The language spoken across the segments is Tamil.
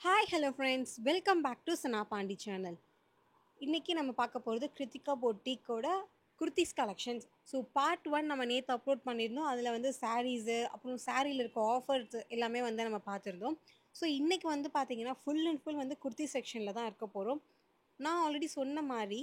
Hi hello friends welcome back to Sana Pandi channel. இன்றைக்கி நம்ம பார்க்க போகிறது கிருத்திகா பொட்டிக்கோட குர்த்திஸ் கலெக்ஷன்ஸ். ஸோ பார்ட் 1 நம்ம நேற்று அப்லோட் பண்ணியிருந்தோம். அதில் வந்து சாரீஸு அப்புறம் சாரியில் இருக்க ஆஃபர்ஸ் எல்லாமே வந்து நம்ம பார்த்துருந்தோம். ஸோ இன்றைக்கி வந்து பார்த்திங்கன்னா ஃபுல் அண்ட் ஃபுல் வந்து குர்த்தி செக்ஷனில் தான் இருக்க போகிறோம். நான் ஆல்ரெடி சொன்ன மாதிரி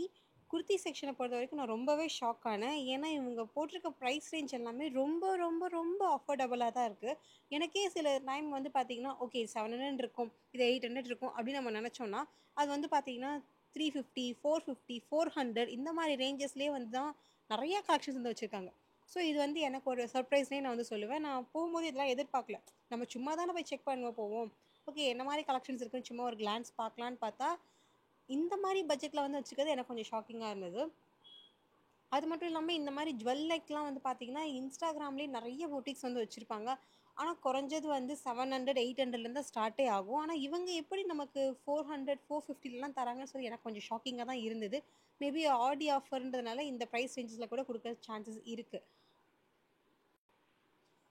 குர்த்தி செக்ஷனை பொறுத்த வரைக்கும் நான் ரொம்பவே ஷாக் ஆனேன். ஏன்னா இவங்க போட்டிருக்க ப்ரைஸ் ரேஞ்ச் எல்லாமே ரொம்ப ரொம்ப ரொம்ப அஃபோர்டபுளாக தான் இருக்குது. எனக்கே சில டைம் வந்து பார்த்திங்கன்னா ஓகே 700 இருக்கும், இது 800 இருக்கும் அப்படின்னு நம்ம நினச்சோன்னா அது வந்து பார்த்திங்கன்னா 350, 450, 400 இந்த மாதிரி ரேஞ்சஸ்லேயே வந்து தான் நிறைய கலெக்ஷன்ஸ் வந்து வச்சுருக்காங்க. ஸோ இது வந்து எனக்கு ஒரு சர்ப்ரைஸ்னே நான் வந்து சொல்லுவேன். நான் போகும்போது இதெல்லாம் எதிர்பார்க்கல. நம்ம சும்மா தானே போய் செக் பண்ணுவோம் போவோம். ஓகே என்ன மாதிரி கலெக்ஷன்ஸ் இருக்குன்னு சும்மா ஒரு கிளான்ஸ் பார்க்கலான்னு பார்த்தா இந்த மாதிரி பட்ஜெட்டில் வந்து வச்சுக்கிறது எனக்கு கொஞ்சம் ஷாக்கிங்காக இருந்தது. அது மட்டும் இல்லாமல் இந்த மாதிரி ஜுவல்லைக்கெலாம் வந்து பார்த்திங்கன்னா இன்ஸ்டாகிராம்லேயே நிறைய பொட்டிக்ஸ் வந்து வச்சுருப்பாங்க. ஆனால் குறைஞ்சது வந்து 700, 800லேருந்து தான் ஸ்டார்ட்டே ஆகும். ஆனால் இவங்க எப்படி நமக்கு 400, 450லாம் தராங்கன்னு சொல்லி எனக்கு கொஞ்சம் ஷாக்கிங்காக தான் இருந்தது. மேபி ஆடி ஆஃபர்ன்றதுனால இந்த ப்ரைஸ் ரேஞ்சஸில் கூட கொடுக்குற சான்சஸ் இருக்குது.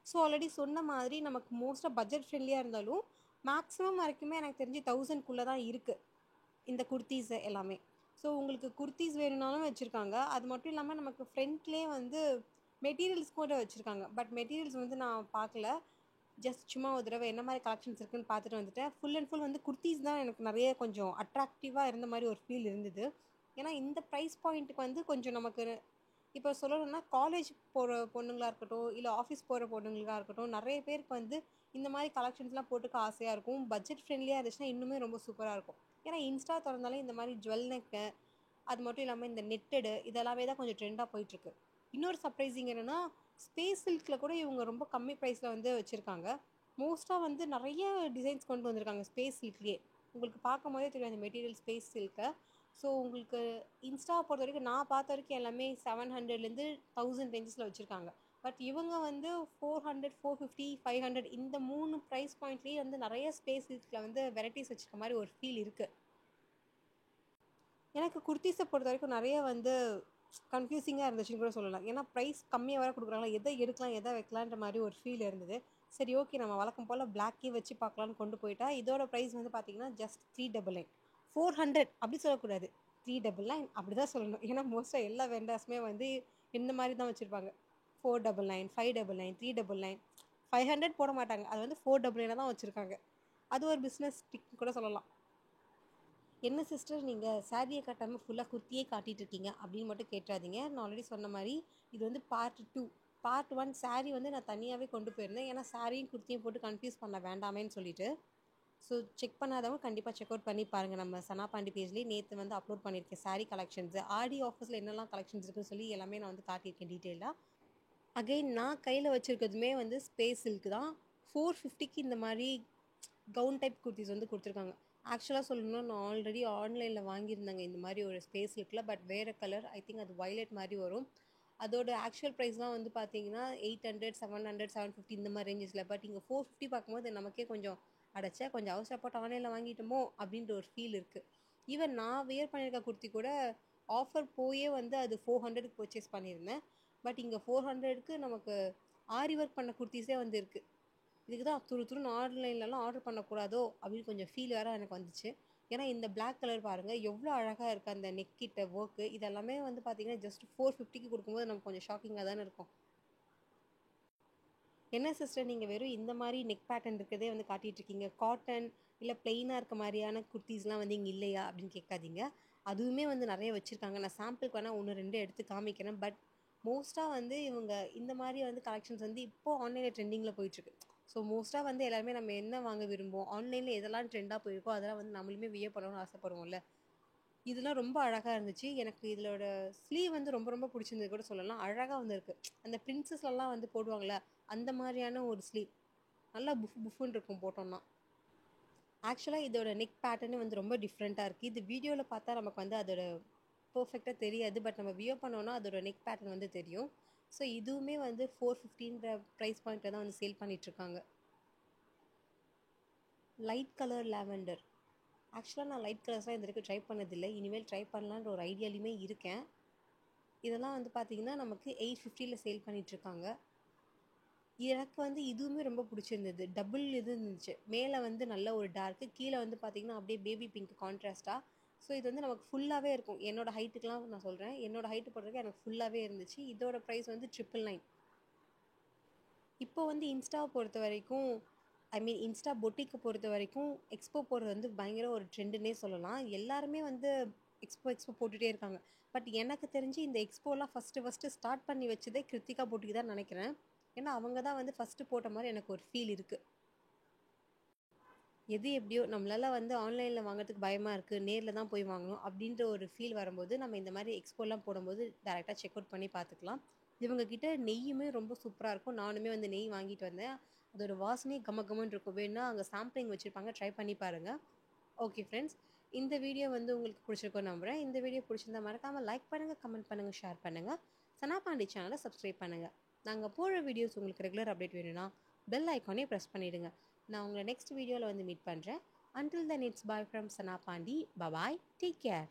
ஸோ ஆல்ரெடி சொன்ன மாதிரி நமக்கு மோஸ்ட்டாக பட்ஜெட் ஃப்ரெண்ட்லியாக இருந்தாலும் மேக்ஸிமம் வரைக்குமே எனக்கு தெரிஞ்சு 1000க்குள்ளே தான் இருக்குது இந்த குர்த்தீஸ் எல்லாமே. ஸோ உங்களுக்கு குர்த்தீஸ் வேணும்னாலும் வச்சுருக்காங்க. அது மட்டும் இல்லாமல் நமக்கு ஃப்ரண்ட்லேயே வந்து மெட்டீரியல்ஸ் கூட வச்சுருக்காங்க. பட் மெட்டீரியல்ஸ் வந்து நான் பார்க்கல. ஜஸ்ட் சும்மா ஒரு தடவை என்ன மாதிரி கலெக்ஷன்ஸ் இருக்குன்னு பார்த்துட்டு வந்துட்டேன். ஃபுல் அண்ட் ஃபுல் வந்து குர்த்தீஸ் தான் எனக்கு நிறைய கொஞ்சம் அட்ராக்டிவாக இருந்த மாதிரி ஒரு ஃபீல் இருந்தது. ஏன்னா இந்த ப்ரைஸ் பாயிண்ட்டுக்கு வந்து கொஞ்சம் நமக்கு இப்போ சொல்லணும்னா காலேஜ் போகிற பொண்ணுங்களாக இருக்கட்டும், இல்லை ஆஃபீஸ் போகிற பொண்ணுங்களாக இருக்கட்டும், நிறைய பேருக்கு வந்து இந்த மாதிரி கலெக்ஷன்ஸ்லாம் போட்டுக்க ஆசையாக இருக்கும். பட்ஜெட் ஃப்ரெண்ட்லியாக இருந்துச்சுன்னா இன்னுமே ரொம்ப சூப்பராக இருக்கும். ஏன்னா இன்ஸ்டா திறந்தாலே இந்த மாதிரி ஜுவல் நெக்கு, அது மட்டும் இல்லாமல் இந்த நெட்டடு இதெல்லாமே தான் கொஞ்சம் ட்ரெண்டாக போயிட்டுருக்கு. இன்னொரு சர்ப்ரைசிங் என்னென்னா ஸ்பேஸ் சில்கில் கூட இவங்க ரொம்ப கம்மி ப்ரைஸில் வந்து வச்சுருக்காங்க. மோஸ்ட்டாக வந்து நிறைய டிசைன்ஸ் கொண்டு வந்திருக்காங்க ஸ்பேஸ் சில்க்லேயே. உங்களுக்கு பார்க்கும் போதே தெரியும் அந்த மெட்டீரியல் ஸ்பேஸ் சில்கை. ஸோ உங்களுக்கு இன்ஸ்டாவை பொறுத்த வரைக்கும் நான் பார்த்த வரைக்கும் எல்லாமே 700லேருந்து 1000 ரேஞ்சஸில் வச்சுருக்காங்க. பட் இவங்க வந்து 400, 450, 500 இந்த 3 ப்ரைஸ் பாயிண்ட்லேயே வந்து நிறைய ஸ்பேஸ் சில்கில் வந்து வெரைட்டிஸ் வச்சுருக்க மாதிரி ஒரு ஃபீல் இருக்குது. எனக்கு குர்த்திஸை பொறுத்த வரைக்கும் நிறைய வந்து கன்ஃபியூசிங்காக இருந்துச்சுன்னு கூட சொல்லலாம். ஏன்னா ப்ரைஸ் கம்மியாக வேறு கொடுக்குறாங்களா, எதை எடுக்கலாம் எதை வைக்கலான்ற மாதிரி ஒரு ஃபீல் இருந்தது. சரி ஓகே நம்ம வழக்கம் போல் பிளாக்கே வச்சு பார்க்கலான்னு கொண்டு போயிட்டா இதோட ப்ரைஸ் வந்து பார்த்தீங்கன்னா ஜஸ்ட் 399. 400 அப்படி சொல்லக்கூடாது, 399 அப்படி தான் சொல்லணும். ஏன்னா மோஸ்ட்டாக எல்லா வெண்டர்ஸுமே வந்து இந்த மாதிரி தான் வச்சுருப்பாங்க. 499, 599, 399, 500 போட மாட்டாங்க. அது வந்து 499 தான் வச்சுருக்காங்க. அது ஒரு பிஸ்னஸ் டிக் கூட சொல்லலாம். என்ன சிஸ்டர் நீங்கள் சாரியை காட்டாமல் ஃபுல்லாக குர்த்தியே காட்டிகிட்டு இருக்கீங்க அப்படின்னு மட்டும் கேட்டுறாதீங்க. நான் ஆல்ரெடி சொன்ன மாதிரி இது வந்து பார்ட் 2. பார்ட் 1 சாரீ வந்து நான் தனியாகவே கொண்டு போயிருந்தேன். ஏன்னா சாரியும் குர்த்தியும் போட்டு கன்ஃபியூஸ் பண்ண வேண்டாமேன்னு சொல்லிட்டு. ஸோ செக் பண்ணாதவங்க கண்டிப்பாக செக் அவுட் பண்ணி பாருங்கள். நம்ம சனா பாண்டி பேஜ்லேயே நேற்று வந்து அப்லோட் பண்ணியிருக்கேன் சாரீ கலெக்ஷன்ஸு. ஆடி ஆஃபர்ஸில் என்னெல்லாம் கலெக்ஷன்ஸ் இருக்குன்னு சொல்லி எல்லாமே நான் வந்து காட்டியிருக்கேன் டீட்டெயிலாக. அகைன் நான் கையில் வச்சுருக்கிறதுமே வந்து ஸ்பேஸ் சில்க் தான். 450க்கு இந்த மாதிரி கவுன் டைப் குர்த்திஸ் வந்து கொடுத்துருக்காங்க. ஆக்சுவலாக சொல்லணும்னா நான் ஆல்ரெடி ஆன்லைனில் வாங்கியிருந்தேங்க இந்த மாதிரி ஒரு ஸ்பேஸ் சில்கில். பட் வேறு கலர், ஐ திங்க் அது வயலட் மாதிரி வரும். அதோட ஆக்சுவல் ப்ரைஸ்லாம் வந்து பார்த்தீங்கன்னா 800, 700, 750 இந்த மாதிரி ரேஞ்சஸில். பட் இங்கே 450 பார்க்கும்போது நமக்கே கொஞ்சம் அடைச்சா கொஞ்சம் அவசரப்பட்டு ஆன்லைனில் வாங்கிட்டோமோ அப்படின்ற ஒரு ஃபீல் இருக்குது. ஈவன் நான் வியர் பண்ணியிருக்க குர்த்தி கூட ஆஃபர் போயே வந்து அது 400க்கு பர்ச்சேஸ் பண்ணியிருந்தேன். பட் இங்கே 400க்கு நமக்கு ஆரி ஒர்க் பண்ண குர்த்திஸே வந்து இருக்குது. இதுக்கு தான் துருன்னு ஆன்லைன்லலாம் ஆர்டர் பண்ணக்கூடாதோ அப்படின்னு கொஞ்சம் ஃபீல் வேறு எனக்கு வந்துச்சு. ஏன்னா இந்த பிளாக் கலர் பாருங்கள் எவ்வளோ அழகாக இருக்குது. அந்த நெக் கிட்ட ஒர்க்கு இதெல்லாமே வந்து பார்த்தீங்கன்னா ஜஸ்ட் 450க்கு கொடுக்கும்போது நமக்கு கொஞ்சம் ஷாக்கிங்காக தானே இருக்கும். என்ன சிஸ்டர் நீங்கள் வெறும் இந்த மாதிரி நெக் பேட்டர்ன் இருக்கிறதே வந்து காட்டிகிட்ருக்கீங்க, காட்டன் இல்லை பிளெயினாக இருக்க மாதிரியான குர்த்திஸ்லாம் வந்து இங்கே இல்லையா அப்படின்னு கேட்காதீங்க. அதுவுமே வந்து நிறைய வச்சுருக்காங்க. நான் சாம்பிளுக்கு வேணால் 1, 2 எடுத்து காமிக்கிறேன். பட் மோஸ்ட்டாக வந்து இவங்க இந்த மாதிரி வந்து கலெக்ஷன்ஸ் வந்து இப்போது ஆன்லைனில் ட்ரெண்டிங்கில் போயிட்டுருக்கு. ஸோ மோஸ்ட்டாக வந்து எல்லாருமே நம்ம என்ன வாங்க விரும்புவோம், ஆன்லைனில் எதெல்லாம் ட்ரெண்டாக போயிருக்கோ அதெல்லாம் வந்து நம்மளுமே வியர் பண்ணணும்னு ஆசைப்படுவோம்ல. இதெல்லாம் ரொம்ப அழகாக இருந்துச்சு. எனக்கு இதோட ஸ்லீவ் வந்து ரொம்ப ரொம்ப பிடிச்சிருந்தது கூட சொல்லலாம். அழகாக வந்துருக்கு. அந்த பிரின்சஸ்லாம் வந்து போடுவாங்கள்ல அந்த மாதிரியான ஒரு ஸ்லீவ். நல்லா புஃப்னு இருக்கும் போட்டோம்னா. ஆக்சுவலாக இதோட நெக் பேட்டர்னு வந்து ரொம்ப டிஃப்ரெண்ட்டாக இருக்குது. இது வீடியோவில் பார்த்தா நமக்கு வந்து அதோட பர்ஃபெக்டாக தெரியாது. பட் நம்ம வியர் பண்ணோன்னா அதோட நெக் பேட்டர்ன் வந்து தெரியும். ஸோ இதுவுமே வந்து 450ன்ற ப்ரைஸ் பாயிண்ட்டில் தான் வந்து சேல் பண்ணிகிட்ருக்காங்க. Light colour lavender. ஆக்சுவலாக நான் லைட் கலர்ஸ்லாம் இது வரைக்கும் ட்ரை பண்ணதில்லை. இனிமேல் ட்ரை பண்ணலான்ற ஒரு ஐடியாலையுமே இருக்கேன். இதெல்லாம் வந்து பார்த்திங்கன்னா நமக்கு 850ல் சேல் பண்ணிகிட்ருக்காங்க. எனக்கு வந்து இதுவுமே ரொம்ப பிடிச்சிருந்தது. டபுள் இது இருந்துச்சு. மேல வந்து நல்ல ஒரு டார்க்கு, கீழ வந்து பார்த்தீங்கன்னா, அப்படியே பேபி பிங்க் கான்ட்ராஸ்ட்டா. ஸோ இது வந்து நமக்கு ஃபுல்லாவே இருக்கும். என்னோட ஹைட்டுக்குலாம் நான் சொல்றேன். என்னோட ஹைட் பொறுத்தவரைக்கும் எனக்கு ஃபுல்லாவே இருந்துச்சு. இதோட பிரைஸ் வந்து 999. இப்போ வந்து இன்ஸ்டாவ பொறுத்தவரைக்கும் இன்ஸ்டா பொட்டிக்க பொறுத்தவரைக்கும், எக்ஸ்போ போடுறது வந்து பயங்கர ஒரு ட்ரெண்டுன்னே சொல்லலாம். எல்லாருமே வந்து எக்ஸ்போ போட்டுட்டே இருக்காங்க. பட் எனக்கு தெரிஞ்சு இந்த எக்ஸ்போலாம் ஃபர்ஸ்ட்டு ஸ்டார்ட் பண்ணி வச்சதே கிருத்திகா பொட்டிக் தான் நெனைக்கிறேன். ஏன்னா, அவங்க தான் வந்து ஃபர்ஸ்ட்டு போட்ட மாரி எனக்கு ஒரு ஃபீல் இருக்கு. எது எப்படியோ நம்மளால வந்து ஆன்லைன்ல வாங்குறதுக்கு பயமா இருக்கு. நேர்ல தான் போய் வாங்கணும் அப்படின்ற ஒரு ஃபீல் வரும்போது, நம்ம இந்த மாரி எக்ஸ்போலாம் போடும்போது டைரக்ட்டா செக் அவுட் பண்ணி பார்த்துக்கலாம். இவங்க கிட்ட நெய்யுமே ரொம்ப சூப்பரா இருக்கும். நானுமே வந்து நெய் வாங்கிட்டு வந்தேன். அதோட வாசனையே கம கமன்னு இருக்கும். வேணுனா அங்க சாம்பிளிங் வச்சிருப்பாங்க. ட்ரை பண்ணி பாருங்க. Okay friends. இந்த வீடியோ வந்து உங்களுக்கு பிடிச்சிருக்கும்னு நம்புறேன். இந்த வீடியோ பிடிச்சிருந்தா மறக்காம லைக் பண்ணுங்க, கமெண்ட் பண்ணுங்க, ஷேர் பண்ணுங்க. சனா பாண்டி சேனலை சப்ஸ்கிரைப் பண்ணுங்க. நாங்க போடுற வீடியோஸ் உங்களுக்கு ரெகுலர் அப்டேட் வேணும்னா பெல் ஐக்கானே ப்ரெஸ் பண்ணிடுங்க. நான் உங்களை நெக்ஸ்ட் வீடியோவில் வந்து மீட் பண்ணுறேன். Until then it's bye from Sana Pandi. Bye bye. Take care.